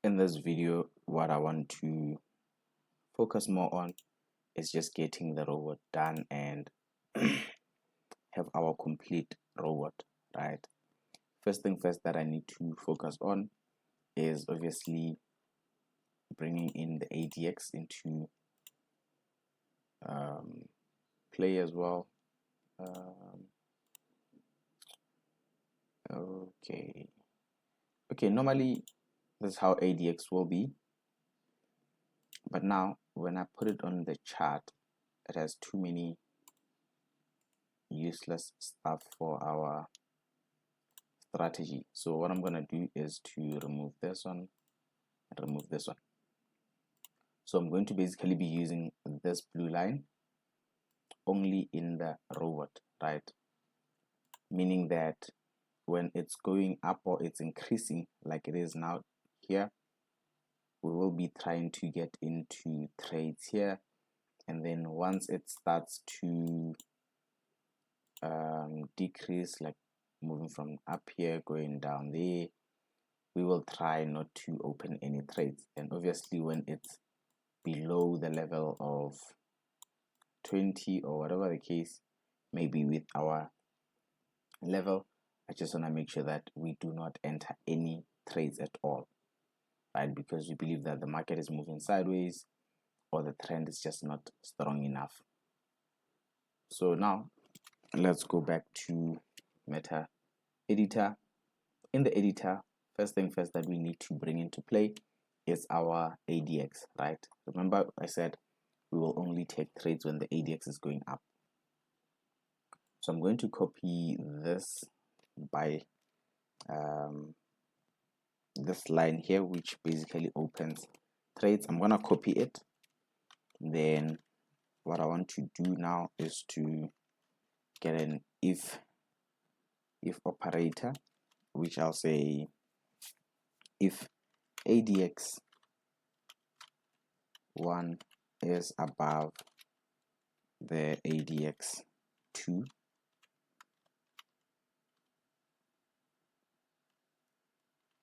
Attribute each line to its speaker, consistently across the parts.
Speaker 1: In this video, what I want to focus more on is just getting the robot done and have our complete robot, right? First thing first that I need to focus on is obviously bringing in the ADX into play as well. Okay, normally this is how ADX will be, but now when I put it on the chart, it has too many useless stuff for our strategy. So what I'm gonna do is to remove this one and remove this one. So I'm going to basically be using this blue line only in the robot, right? Meaning that when it's going up or it's increasing like it is now here, we will be trying to get into trades here, and then once it starts to decrease, like moving from up here going down there, we will try not to open any trades. And obviously when it's below the level of 20 or whatever the case may be with our level, I just want to make sure that we do not enter any trades at all, right? Because we believe that the market is moving sideways or the trend is just not strong enough. So now let's go back to Meta Editor. In the editor, first thing first that we need to bring into play is our ADX, right? Remember I said we will only take trades when the ADX is going up. So I'm going to copy this by this line here, which basically opens trades. I'm gonna copy it. Then what I want to do now is to get an if operator, which I'll say if ADX 1 is above the ADX 2,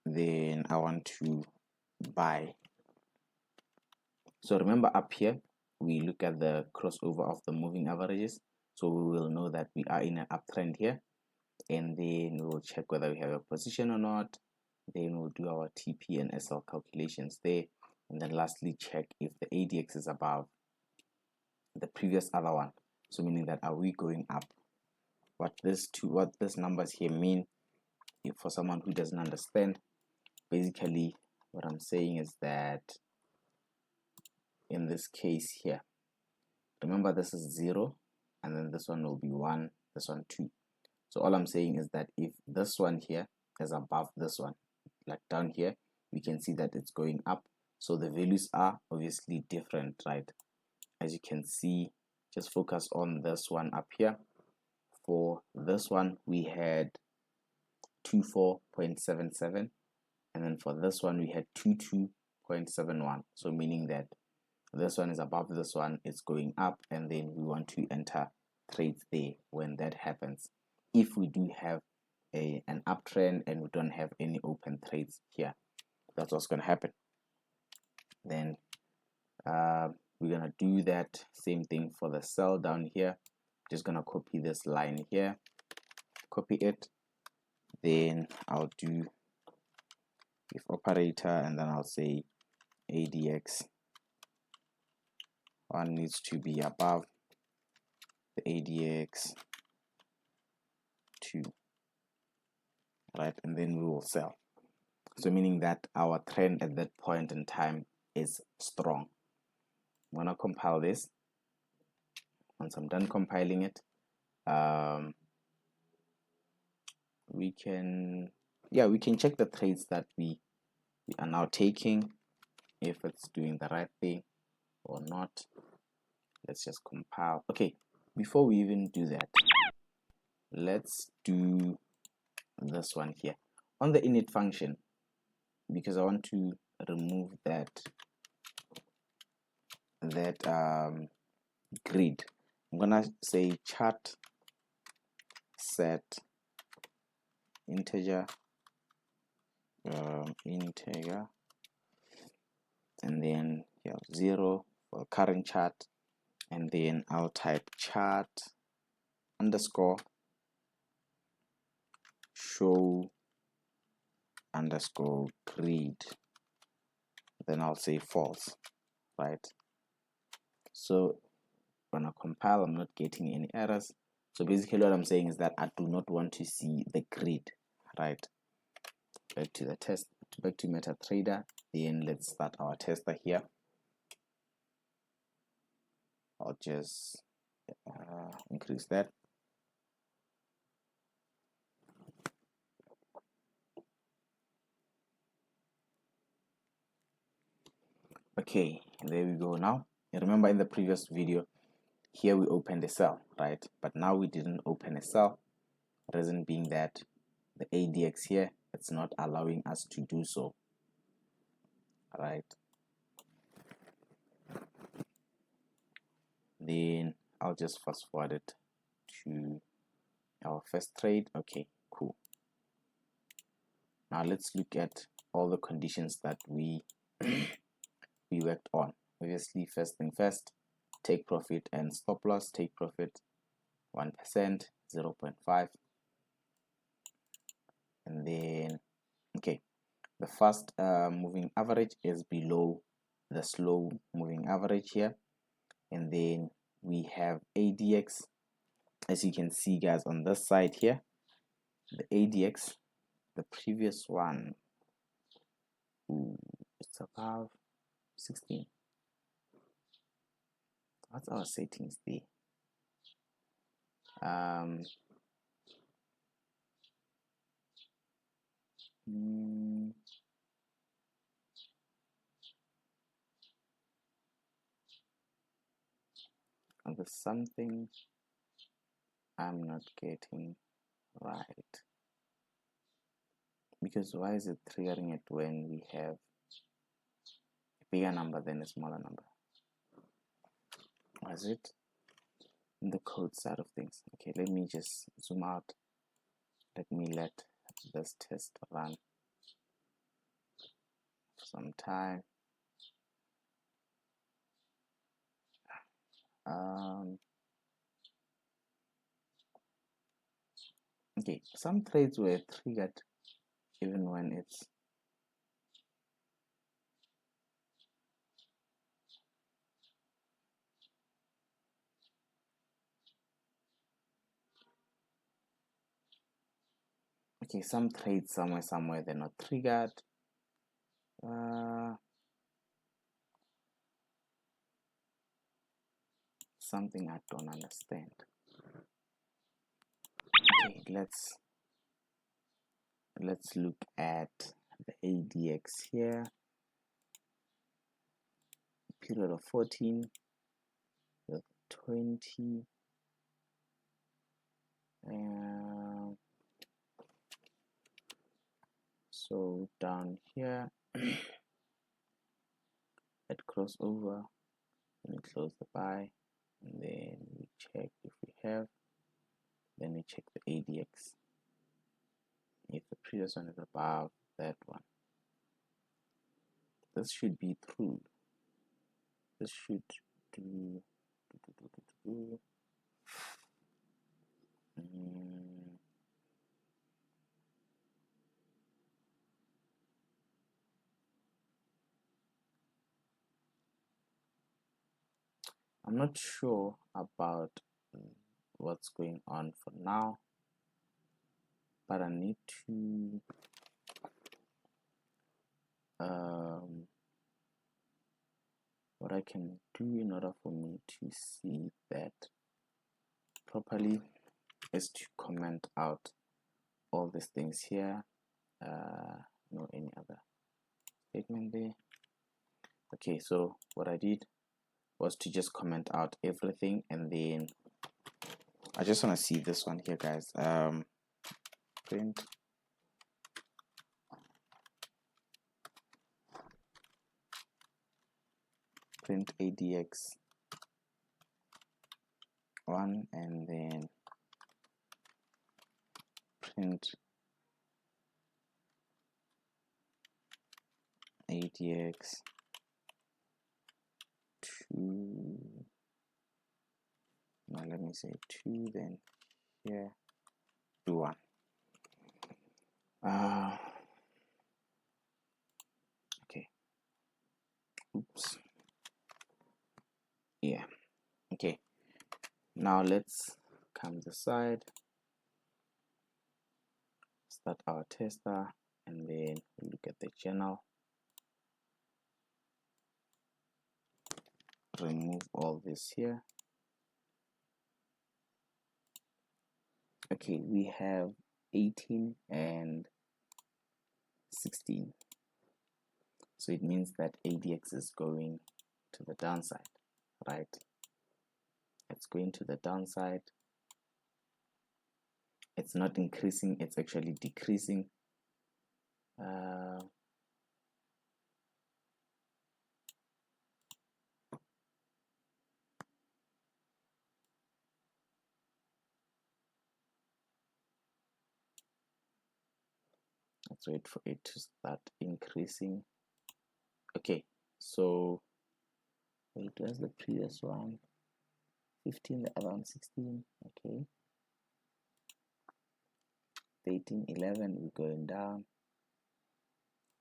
Speaker 1: then I want to buy. So remember up here we look at the crossover of the moving averages, so we will know that we are in an uptrend here, and then we will check whether we have a position or not. Then we'll do our TP and SL calculations there, and then lastly check if the ADX is above the previous other one, so meaning that are we going up. What these numbers here mean, if for someone who doesn't understand, basically what I'm saying is that in this case here, remember this is 0 and then this one will be 1, this one 2. So all I'm saying is that if this one here is above this one, like down here, we can see that it's going up. So the values are obviously different, right? As you can see, just focus on this one up here. For this one, we had 24.77, and then for this one, we had 22.71. So meaning that this one is above this one, it's going up, and then we want to enter trades there when that happens. If we do have an uptrend and we don't have any open trades here, that's what's going to happen. Then we're going to do that same thing for the sell down here. Just going to copy this line here, copy it, then I'll do if operator, and then I'll say ADX 1 needs to be above the ADX 2, right? And then we will sell. So meaning that our trend at that point in time is strong. I'm gonna compile this. Once I'm done compiling it, we can check the trades that we are now taking, if it's doing the right thing or not. Let's just compile. Okay, before we even do that, let's do this one here on the init function, because I want to remove that grid. I'm gonna say chart set integer and then here 0 for current chart, and then I'll type chart underscore show underscore grid, then I'll say false, right? So when I compile, I'm not getting any errors. So basically what I'm saying is that I do not want to see the grid, right? Back to the test, back to MetaTrader, then let's start our tester here. I'll just increase that. Okay, there we go. Now you remember in the previous video here we opened a cell, right? But now we didn't open a cell, reason being that the ADX here, it's not allowing us to do so, right? Then I'll just fast forward it to our first trade. Okay, cool. Now let's look at all the conditions that we we worked on. Obviously, first thing first, take profit and stop loss. Take profit 1%, 0.5, and then okay, the fast moving average is below the slow moving average here, and then we have ADX, as you can see guys on this side here, the ADX, the previous one, it's above 16. What's our settings there? There's something I'm not getting right, because why is it triggering it when we have a bigger number than a smaller number? Was it in the code side of things? Okay, let me just zoom out. Let me let this test run for some time. Okay, some trades were triggered even when it's okay, some trades somewhere they're not triggered. Something I don't understand. Okay, let's look at the ADX here. Period of 14 with 20. So down here at crossover, we close the buy, and then we check if we have, then we check the ADX. If the previous one is above that one, this should be true. This should do. I'm not sure about what's going on for now, but I need to what I can do in order for me to see that properly is to comment out all these things here. No any other statement there. Okay, so what I did was to just comment out everything, and then I just want to see this one here, guys. Print ADX 1, and then print ADX 2. Now let me say 2, then here 2 1. Okay. Oops. Yeah. Okay. Now let's come this side. Start our tester, and then look at the channel. Remove all this here. Okay, we have 18 and 16. So it means that ADX is going to the downside, right? It's going to the downside. It's not increasing, it's actually decreasing. Let's wait for it to start increasing. Okay, so wait, where's the previous one? 15, the other one 16. Okay, 13, 11, we're going down.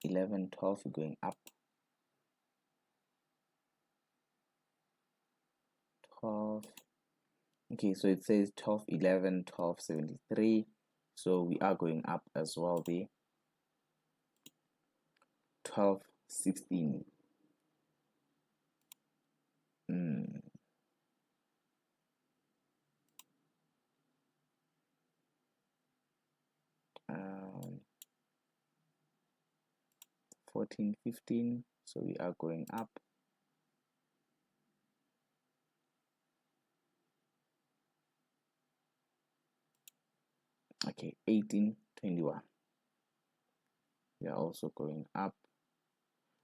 Speaker 1: 11, 12, we're going up. 12. Okay, so it says 12, 11, 12, 73. So we are going up as well there. 12, 16. 14, 15. So we are going up. Okay, 18, 21. We are also going up.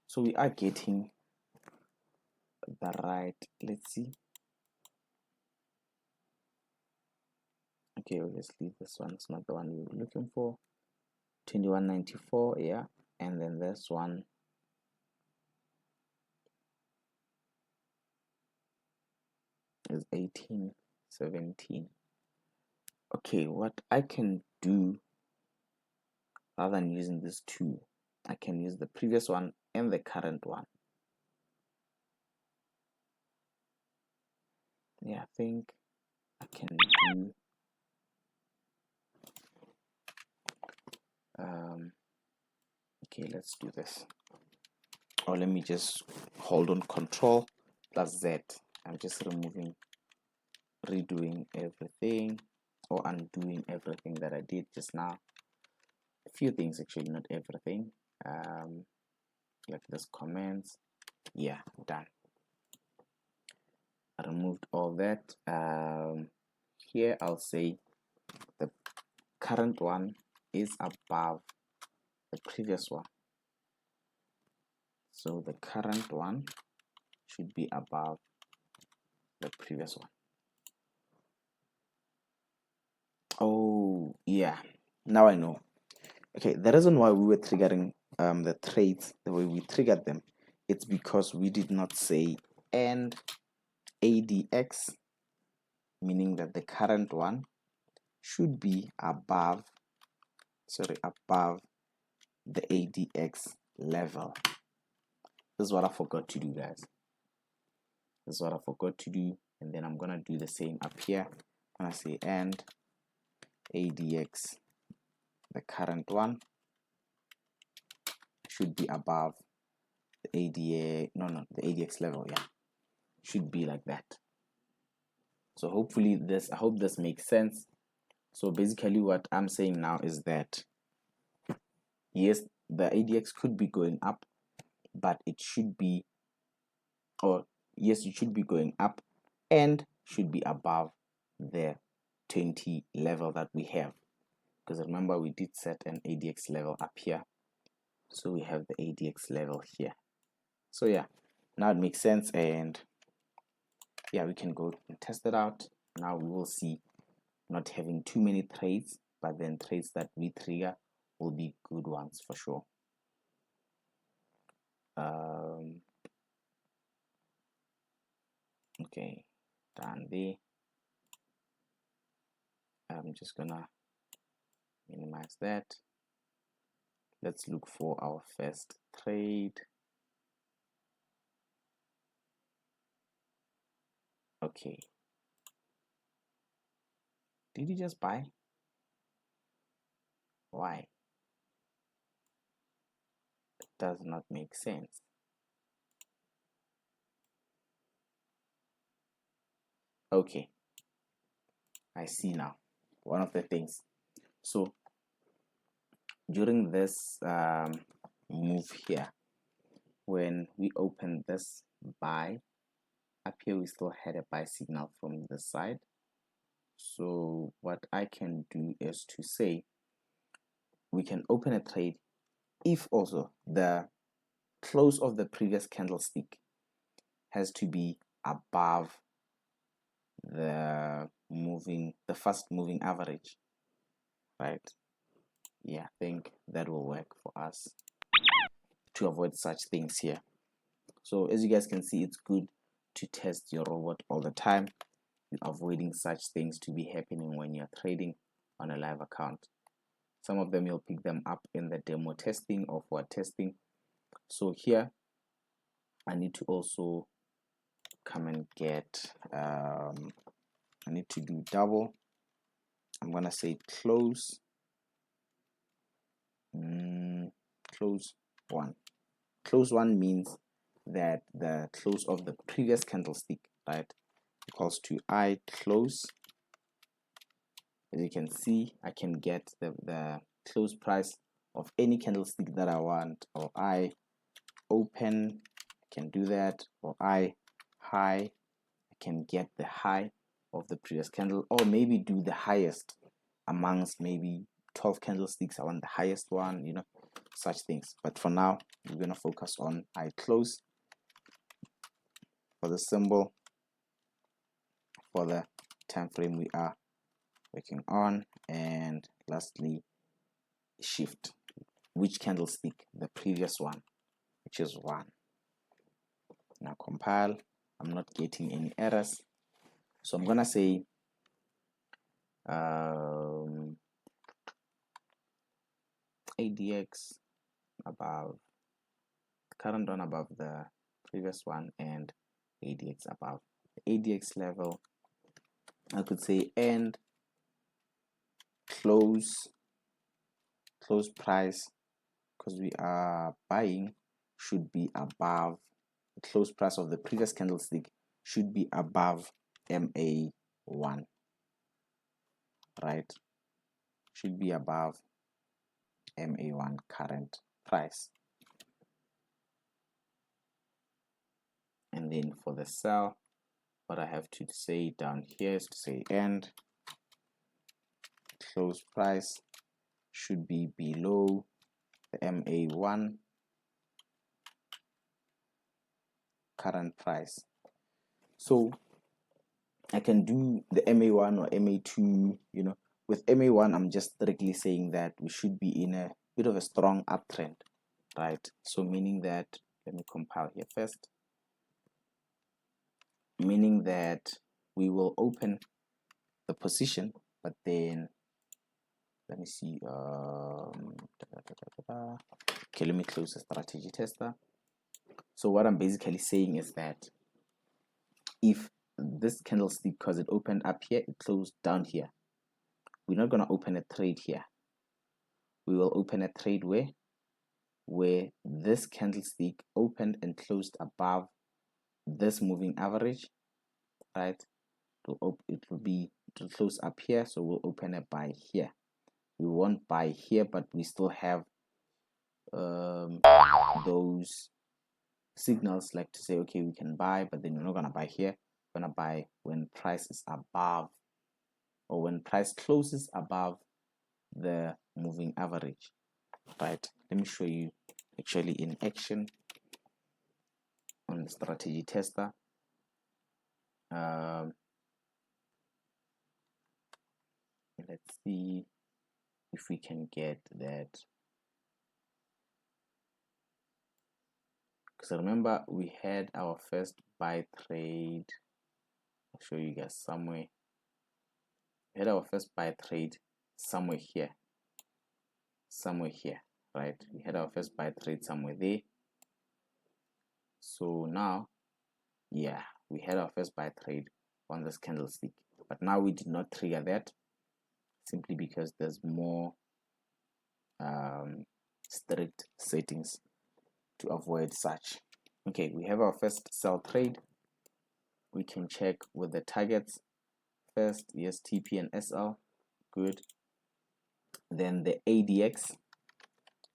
Speaker 1: So we are getting the right, let's see. Okay, obviously this one's not the one we were looking for. 2194, yeah, and then this one is 1817. Okay, what I can do, rather than using these two, I can use the previous one and the current one. Yeah, I think I can do okay, let's do this. Or let me just hold on Control plus Z. I'm just redoing everything, or undoing everything that I did just now. A few things actually, not everything. Like this comments. Yeah, done. I removed all that. Here I'll say the current one is above the previous one. So the current one should be above the previous one. Oh, yeah. Now I know. Okay, the reason why we were triggering the trades the way we triggered them, it's because we did not say and ADX, meaning that the current one should be above the ADX level. This is what I forgot to do, guys. This is what I forgot to do, and then I'm gonna do the same up here. I'm gonna say and ADX, the current one should be above the the ADX level. Yeah, should be like that. So hopefully I hope this makes sense. So basically what I'm saying now is that yes, the ADX could be going up, but it should be, or yes, it should be going up and should be above the 20 level that we have, because remember we did set an ADX level up here, so we have the ADX level here. So yeah, now it makes sense, and yeah, we can go and test it out. Now we will see not having too many trades, but then trades that we trigger will be good ones for sure. Okay, done there. I'm just gonna minimize that. Let's look for our first trade. Okay, did you just buy? Why? It does not make sense. Okay, I see now one of the things. So during this move here, when we open this buy, up here we still had a buy signal from the side. So what I can do is to say we can open a trade if also the close of the previous candlestick has to be above the fast moving average, right? Yeah, I think that will work for us to avoid such things here. So as you guys can see, it's good to test your robot all the time, avoiding such things to be happening when you're trading on a live account. Some of them you'll pick them up in the demo testing or for testing. So here I need to also come and get I need to do double. I'm gonna say close close one. Close one means that the close of the previous candlestick, right, equals to I close. As you can see, I can get the close price of any candlestick that I want, or I open, I can do that, or I high, I can get the high of the previous candle, or maybe do the highest amongst maybe 12 candlesticks. I want the highest one, you know, such things. But for now, we're going to focus on I close for the symbol, for the time frame we are working on, and lastly shift, which candlestick, the previous one, which is 1. Now compile. I'm not getting any errors, so I'm gonna say ADX above, current one above the previous one, and ADX above the ADX level. I could say end close price, because we are buying, should be above the close price of the previous candlestick, should be above MA1, right? Should be above MA1 current price. And then for the sell, what I have to say down here is to say end close price should be below the MA1 current price. So I can do the MA1 or MA2, you know. With MA1, I'm just strictly saying that we should be in a bit of a strong uptrend, right? So meaning that, let me compile here first, meaning that we will open the position, but then let me see, okay, let me close the strategy tester. So what I'm basically saying is that if this candlestick, because it opened up here, it closed down here, we're not going to open a trade here. We will open a trade where this candlestick opened and closed above this moving average, right? It will close up here, so we'll open a buy here. We won't buy here, but we still have those signals like to say, okay, we can buy, but then we're not gonna buy here. We're gonna buy when price is above, or when price closes above the moving average, right? Let me show you actually in action on the strategy tester. Let's see if we can get that, because remember we had our first buy trade show you guys somewhere. We had our first buy trade somewhere here, right? We had our first buy trade somewhere there. So now, yeah, we had our first buy trade on this candlestick, but now we did not trigger that simply because there's more strict settings to avoid such. Okay, we have our first sell trade. We can check with the targets first. Yes, TP and SL, good. Then the ADX,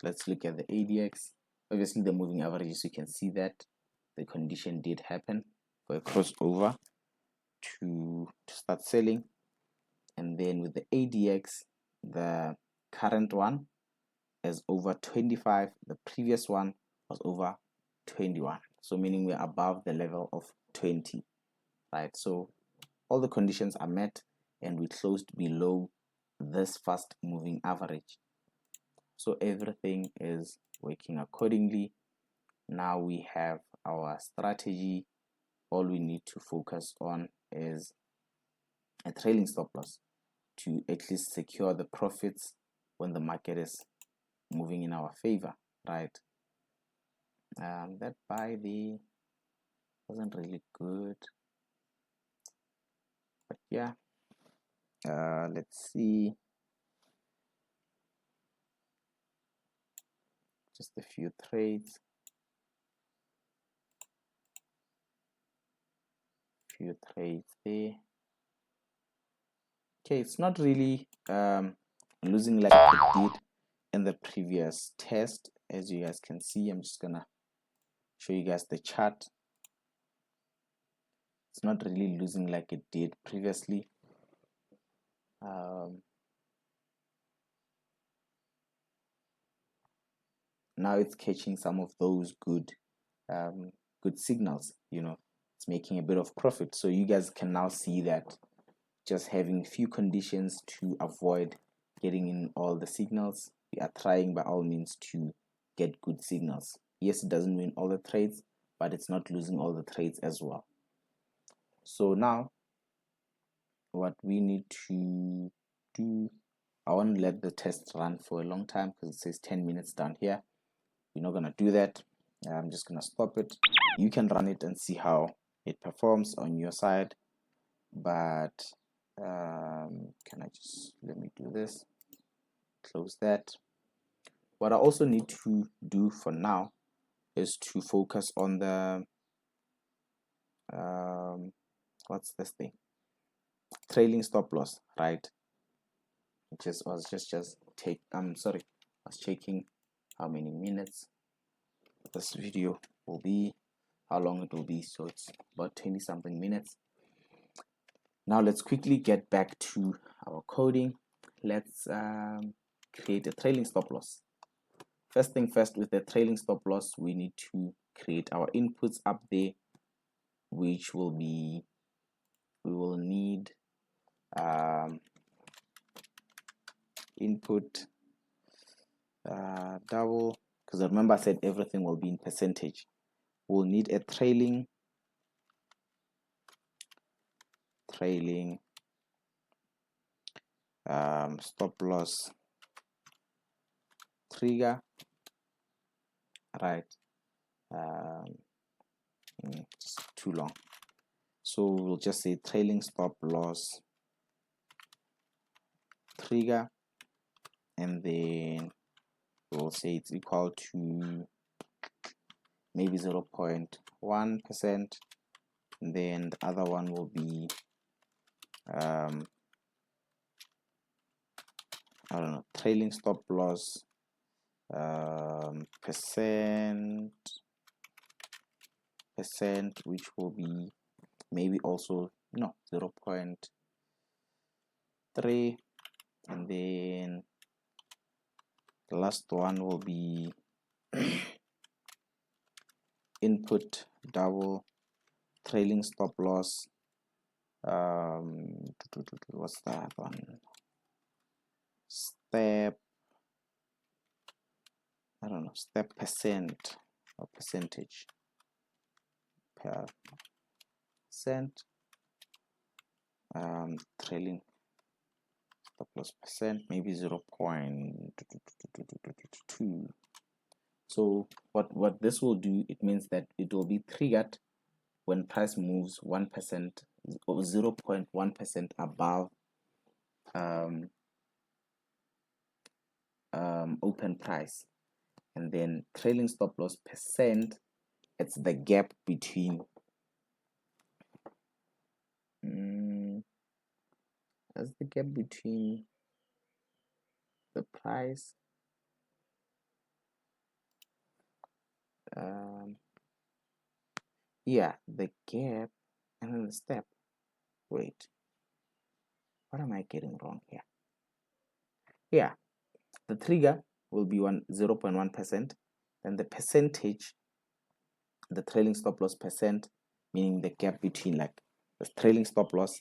Speaker 1: let's look at the ADX. Obviously the moving averages, you can see that the condition did happen for a crossover to start selling. And then with the ADX, the current one is over 25, the previous one was over 21, so meaning we're above the level of 20, right? So all the conditions are met and we closed below this fast moving average, so everything is working accordingly. Now we have our strategy. All we need to focus on is a trailing stop loss to at least secure the profits when the market is moving in our favor, right? That buy there wasn't really good, but yeah, let's see, just a few trades, there. Okay, it's not really losing like it did in the previous test. As you guys can see, I'm just gonna show you guys the chart. It's not really losing like it did previously. Now it's catching some of those good signals, you know, it's making a bit of profit. So you guys can now see that just having few conditions to avoid getting in all the signals, we are trying by all means to get good signals. Yes, it doesn't win all the trades, but it's not losing all the trades as well. So now what we need to do, I want to let the test run for a long time because it says 10 minutes down here. We're not going to do that. I'm just going to stop it. You can run it and see how it performs on your side, but can I just, let me do this, close that. What I also need to do for now is to focus on the what's this thing, trailing stop loss, right? I was checking how many minutes this video will be, how long it will be. So it's about 20 something minutes. Now let's quickly get back to our coding. Let's create a trailing stop loss. First thing first, with the trailing stop loss, we need to create our inputs up there, which will be, we will need input double, because remember I said everything will be in percentage. We'll need a trailing stop loss trigger, right? It's too long, so we'll just say trailing stop loss trigger, and then we'll say it's equal to maybe 0.1%, and then the other one will be I don't know, trailing stop loss percent, which will be maybe also 0.3, and then the last one will be input double trailing stop loss what's that one, step, I don't know, step percent or percentage, percent, trailing stop loss percent, maybe 0.2. So what this will do, it means that it will be triggered when price moves 1% or 0.1% above open price. And then trailing stop loss percent, it's the gap between that's the gap between the price yeah, the gap and then the step. Wait, what am I getting wrong here? Yeah, the trigger will be 0.1%, and the percentage, the trailing stop loss percent, meaning the gap between like the trailing stop loss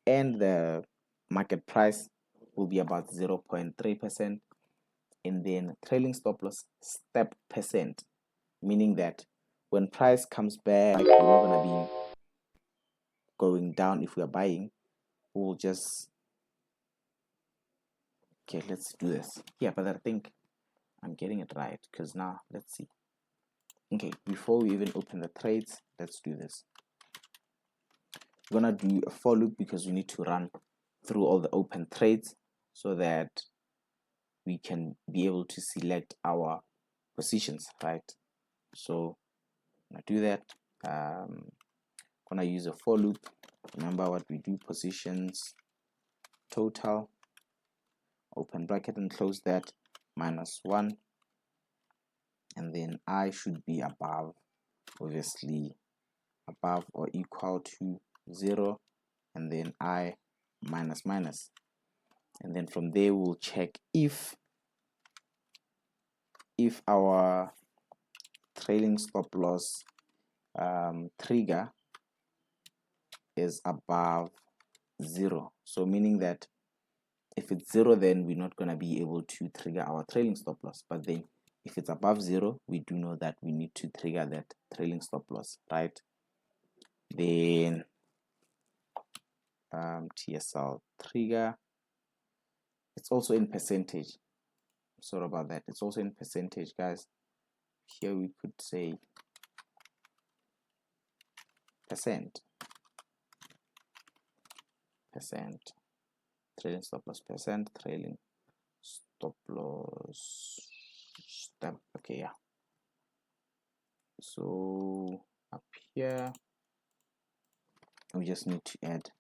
Speaker 1: and the market price, will be about 0.3%. And then trailing stop loss step percent, meaning that when price comes back, we're not going to be going down. If we are buying, we'll just, okay, let's do this. Yeah, but I think I'm getting it right, because now let's see. Okay, before we even open the trades, let's do this. We're gonna do a for loop because we need to run through all the open trades so that we can be able to select our positions, right? So I'm gonna do that. Gonna use a for loop. Remember what we do: positions total, open bracket and close that, -1, and then I should be above, obviously above or equal to 0, and then I minus, and then from there we'll check if our trailing stop loss trigger is above 0. So meaning that if it's 0, then we're not going to be able to trigger our trailing stop loss. But then if it's above 0, we do know that we need to trigger that trailing stop loss, right? Then TSL trigger, it's also in percentage. Sorry about that. It's also in percentage, guys. Here we could say percent, trailing stop loss percent, trailing stop loss step. Okay, yeah. So up here we just need to add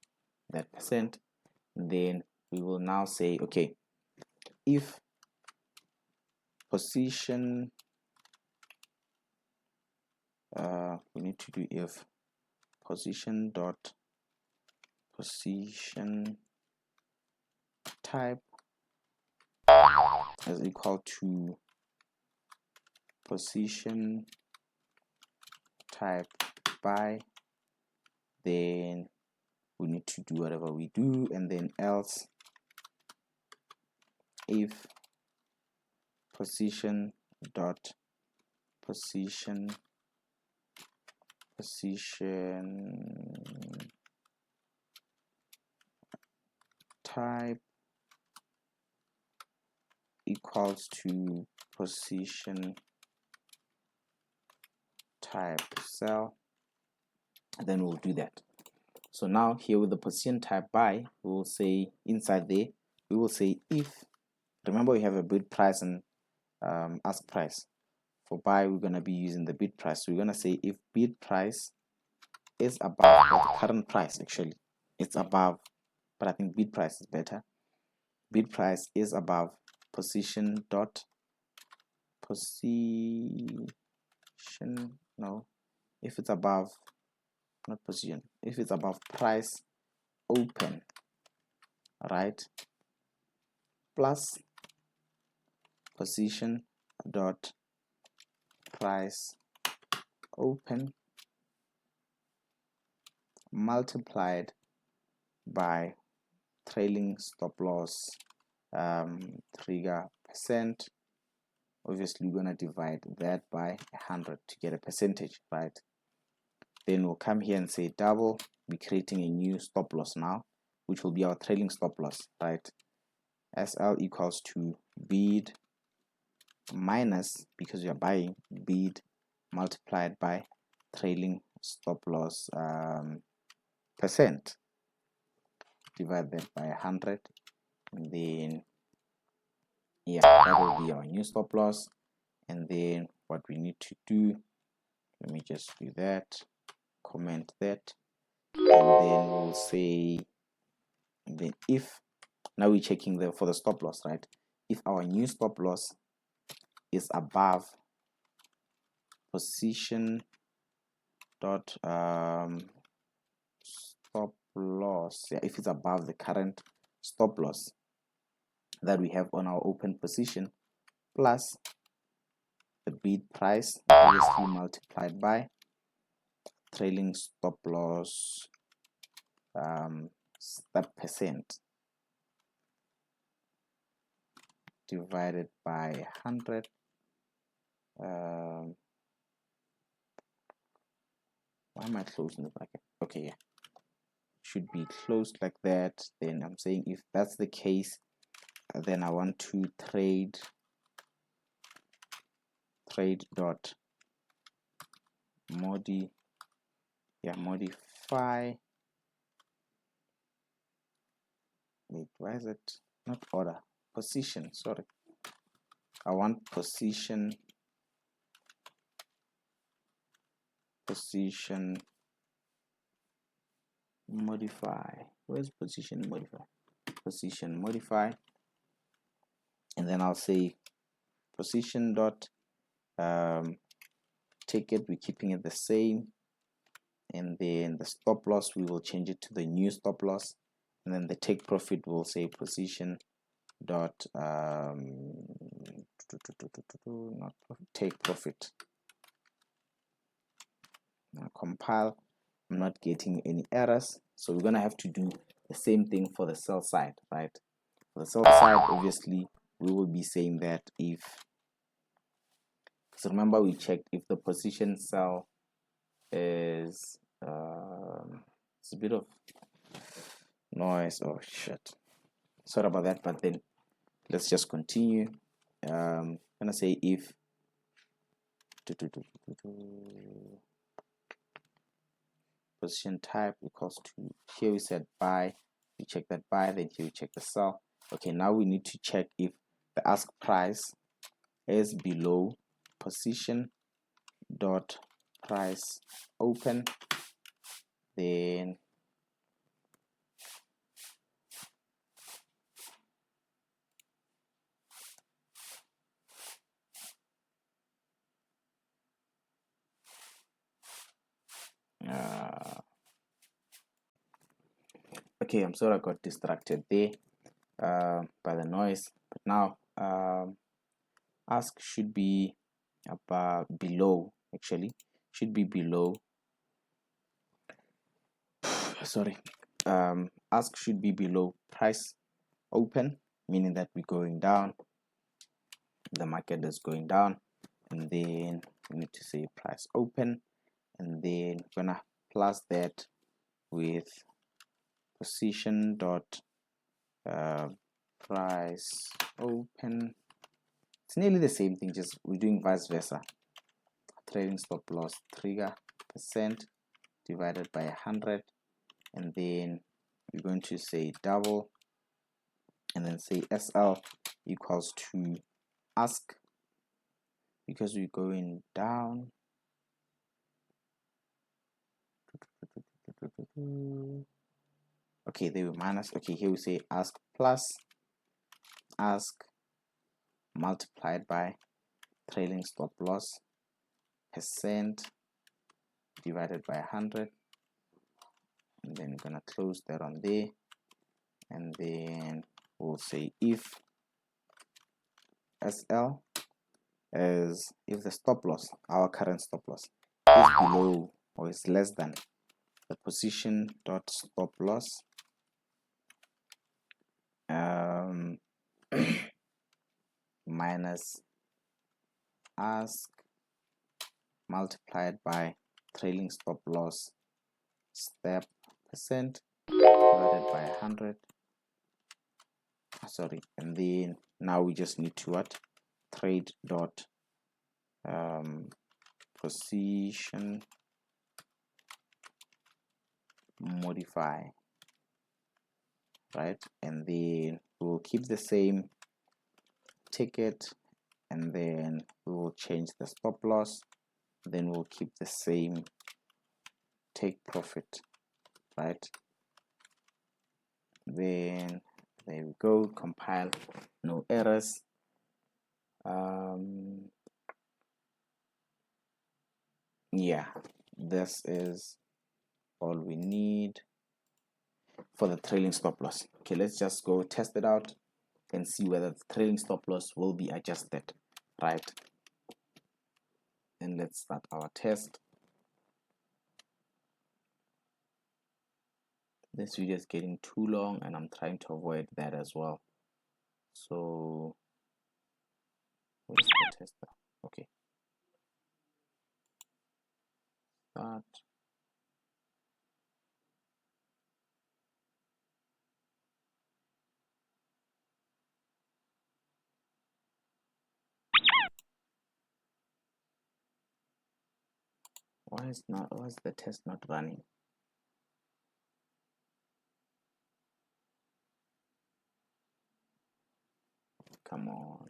Speaker 1: that percent, and then we will now say, okay, if position we need to do if position dot position type is equal to position type by, then we need to do whatever we do, and then else if position dot position type equals to position type cell, then we'll do that. So now here with the position type by, we will say inside there, we will say if, remember we have a bid price and ask price. For buy, we're going to be using the bid price. So we're going to say if bid price is above, or the current price actually, it's above, but I think bid price is better. Bid price is above position dot position, no, if it's above, not position, if it's above price open, right, plus position dot price open multiplied by trailing stop loss trigger percent. Obviously we're going to divide that by 100 to get a percentage, right? Then we'll come here and say double, be creating a new stop loss now, which will be our trailing stop loss, right? SL equals to bid minus, because we are buying, bid multiplied by trailing stop loss percent. Divide that by 100, and then yeah, that will be our new stop loss. And then what we need to do, let me just do that, comment that, and then we'll say, and then if, now we're checking for the stop loss, right? If our new stop loss is above position dot stop loss, yeah, if it's above the current stop loss that we have on our open position plus the bid price, obviously multiplied by trailing stop loss step percent divided by 100. Why am I closing the bracket? Okay, yeah, should be closed like that. Then I'm saying if that's the case, then I want to trade dot modify, wait, why is it not order, position, sorry, I want position modify. Where's position modify? And then I'll say position dot ticket, we're keeping it the same, and then the stop loss we will change it to the new stop loss, and then the take profit will say position dot not profit, take profit. Now compile. I'm not getting any errors, so we're gonna have to do the same thing for the sell side, right? For the sell side, obviously we will be saying that if, so remember we checked if the position sell is it's a bit of noise, oh shit, sorry about that, but then let's just continue. I'm gonna say if position type equals to, here we said buy, we check that buy, then here we check the sell. Okay, now we need to check if the ask price is below position dot price open, then okay, I'm sorry I got distracted there by the noise, but now ask should be about below, actually should be below, sorry, ask should be below price open, meaning that we're going down, the market is going down, and then we need to say price open, and then we're gonna plus that with position dot price open. It's nearly the same thing, just we're doing vice versa. Trading stop loss trigger percent divided by 100, and then we're going to say double, and then say SL equals to ask, because we're going down. Okay, they were minus. Okay, here we say ask plus ask multiplied by trailing stop loss percent divided by 100, and then we're gonna close that on there, and then we'll say if SL is, if the stop loss, our current stop loss, is below or is less than the position dot stop loss minus ask multiplied by trailing stop loss step percent divided by 100. Sorry, and then now we just need to what? Trade dot position modify, right? And then we'll keep the same ticket, and then we will change the stop loss. Then we'll keep the same take profit, right? Then there we go, compile, no errors. Yeah, this is all we need for the trailing stop loss. Okay, let's just go test it out and see whether the trailing stop loss will be adjusted, right? And let's start our test. This video is getting too long and I'm trying to avoid that as well. So where's the tester? Okay, start. Why is the test not running? Come on.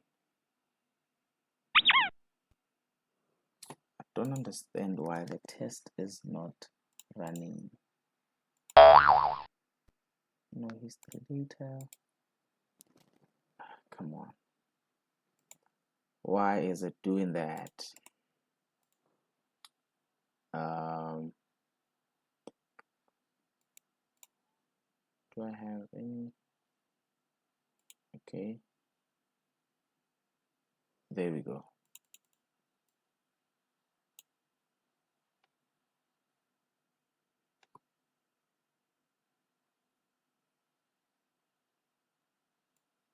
Speaker 1: I don't understand why the test is not running. No history data. Come on. Why is it doing that? Do I have any? Okay. There we go.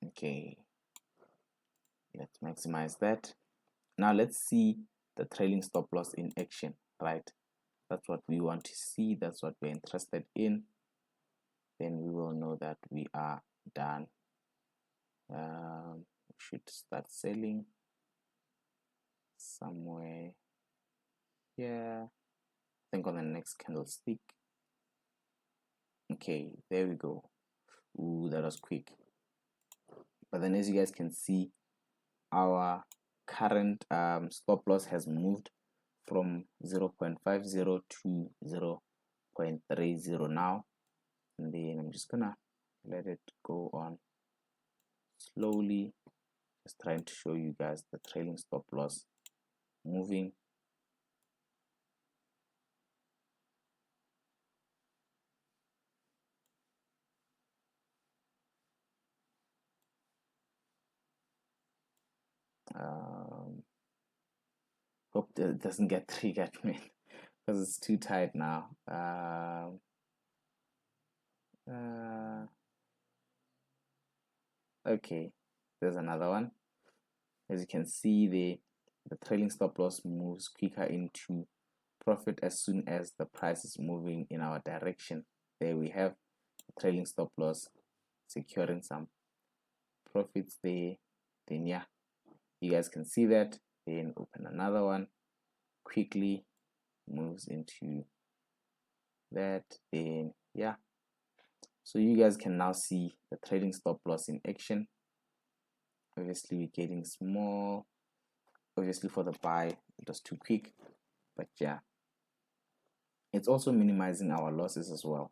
Speaker 1: Okay. Let's maximize that. Now let's see the trailing stop loss in action, right? That's what we want to see. That's what we're interested in. Then we will know that we are done. We should start selling somewhere here. I think on the next candlestick. Okay, there we go. Ooh, that was quick. But then, as you guys can see, our current stop loss has moved from 0.50 to 0.30 now. And then I'm just gonna let it go on slowly, just trying to show you guys the trailing stop loss moving. Hope that it doesn't get triggered, man, because it's too tight now. Okay, there's another one. As you can see, the trailing stop loss moves quicker into profit as soon as the price is moving in our direction. There we have the trailing stop loss securing some profits there. Then yeah, you guys can see that. Then open another one, quickly moves into that. Then yeah, so you guys can now see the trailing stop loss in action. Obviously we're getting small. Obviously for the buy it was too quick, but yeah, it's also minimizing our losses as well.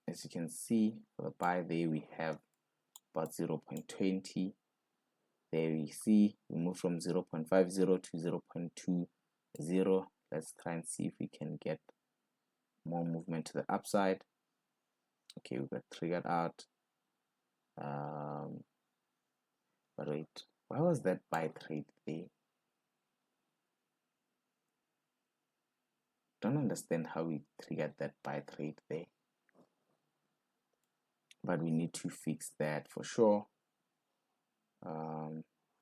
Speaker 1: As you can see, for the buy there we have about 0.20. There we see we move from 0.50 to 0.20. Let's try and see if we can get more movement to the upside. Okay, we got triggered out. But wait, why was that buy trade there? Don't understand how we triggered that buy trade there, but we need to fix that for sure.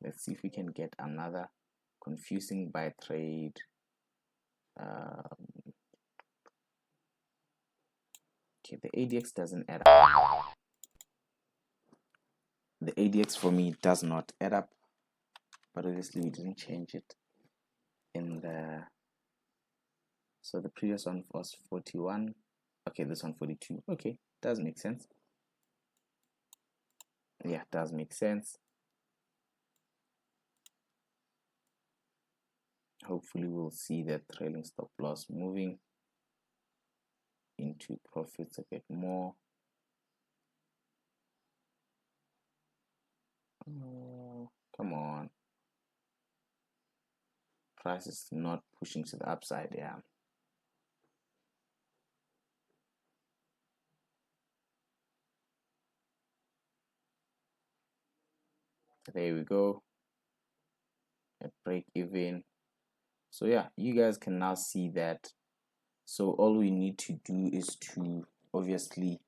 Speaker 1: Let's see if we can get another confusing buy trade. Okay, the ADX doesn't add up. The ADX for me does not add up, but obviously we didn't change it in the, so the previous one was 41. Okay, this one 42. Okay, does make sense. Yeah, does make sense. Hopefully we'll see that trailing stop loss moving into profits a bit more. Oh, come on. Price is not pushing to the upside. Yeah. There we go. A break even. So yeah, you guys can now see that. So all we need to do is to obviously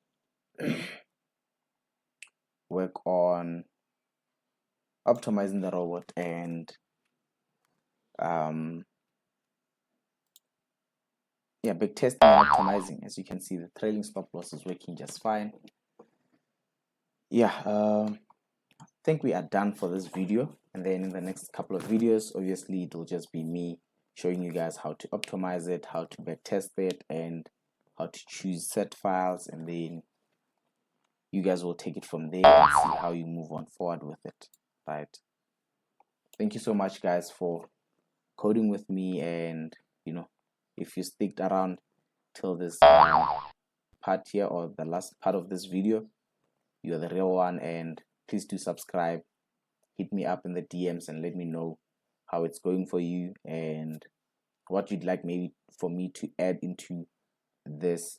Speaker 1: work on optimizing the robot and yeah, back testing and optimizing. As you can see, the trailing stop loss is working just fine. Yeah, I think we are done for this video, and then in the next couple of videos, obviously it'll just be me showing you guys how to optimize it, how to back test it, and how to choose set files, and then you guys will take it from there and see how you move on forward with it. Right, thank you so much guys for coding with me, and you know, if you sticked around till this part here, or the last part of this video, you're the real one. And please do subscribe, hit me up in the DMs and let me know how it's going for you and what you'd like maybe for me to add into this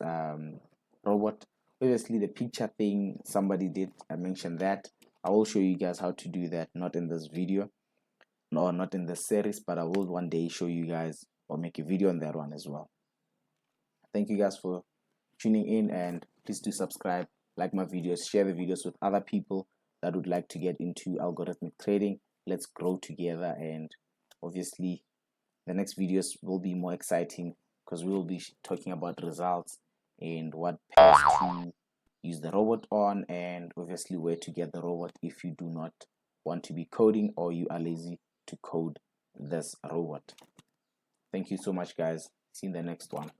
Speaker 1: robot. Obviously the picture thing, somebody did mention that. I will show you guys how to do that, not in this video, no, not in the series, but I will one day show you guys or make a video on that one as well. Thank you guys for tuning in, and please do subscribe, like my videos, share the videos with other people that would like to get into algorithmic trading. Let's grow together, and obviously the next videos will be more exciting because we will be talking about results and what pairs to use the robot on, and obviously where to get the robot if you do not want to be coding or you are lazy to code this robot. Thank you so much guys. See you in the next one.